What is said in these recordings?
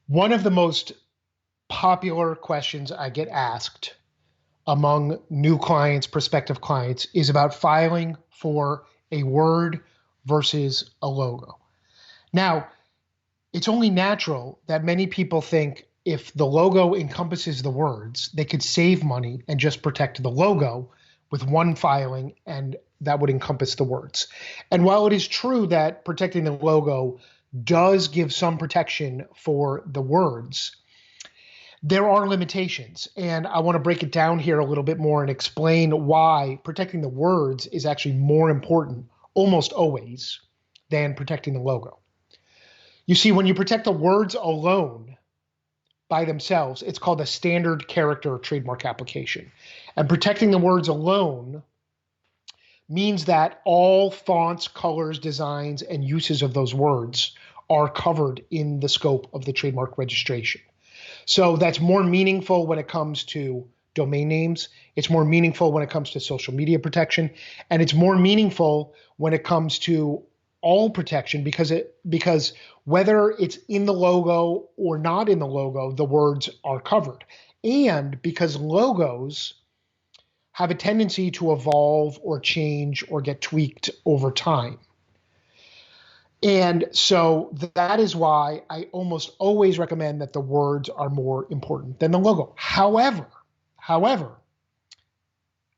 One of the most popular questions I get asked among new clients, prospective clients, is about filing for a word versus a logo. Now, it's only natural that many people think if the logo encompasses the words, they could save money and just protect the logo with one filing, and that would encompass the words. And while it is true that protecting the logo does give some protection for the words, there are limitations. And I want to break it down here a little bit more and explain why protecting the words is actually more important almost always than protecting the logo. You see, when you protect the words alone by themselves, it's called a standard character trademark application. And protecting the words alone means that all fonts, colors, designs, and uses of those words are covered in the scope of the trademark registration. So that's more meaningful when it comes to domain names. It's more meaningful when it comes to social media protection. And it's more meaningful when it comes to all protection because whether it's in the logo or not in the logo, the words are covered. And because logos have a tendency to evolve or change or get tweaked over time. And so that is why I almost always recommend that the words are more important than the logo. However,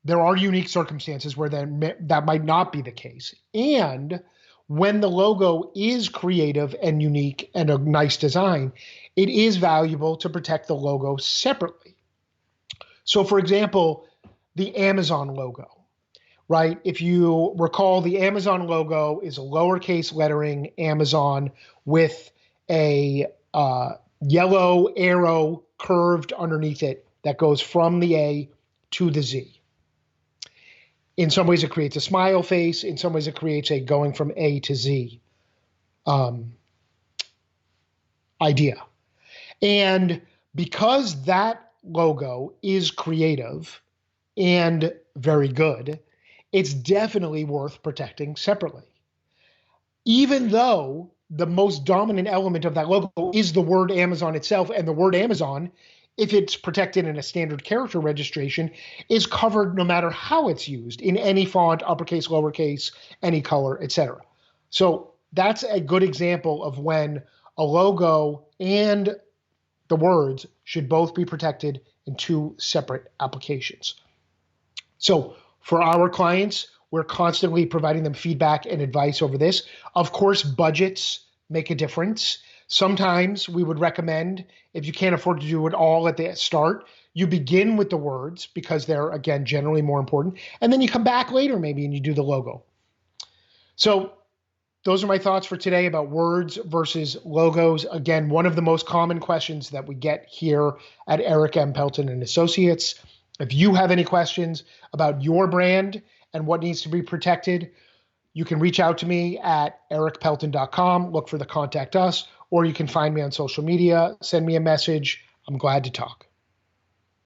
there are unique circumstances where that might not be the case. And when the logo is creative and unique and a nice design, it is valuable to protect the logo separately. So for example, the Amazon logo. Right? If you recall, the Amazon logo is a lowercase lettering Amazon with a yellow arrow curved underneath it that goes from the A to the Z. In some ways, it creates a smile face. In some ways, it creates a going from A to Z idea. And because that logo is creative and very good, it's definitely worth protecting separately. Even though the most dominant element of that logo is the word Amazon itself, and the word Amazon, if it's protected in a standard character registration, is covered no matter how it's used in any font, uppercase, lowercase, any color, etc. So that's a good example of when a logo and the words should both be protected in two separate applications. So for our clients, we're constantly providing them feedback and advice over this. Of course, budgets make a difference. Sometimes we would recommend, if you can't afford to do it all at the start, you begin with the words because they're, again, generally more important. And then you come back later maybe and you do the logo. So those are my thoughts for today about words versus logos. Again, one of the most common questions that we get here at Erik M. Pelton and Associates. If you have any questions about your brand and what needs to be protected, you can reach out to me at erikpelton.com, look for the contact us, or you can find me on social media, send me a message. I'm glad to talk.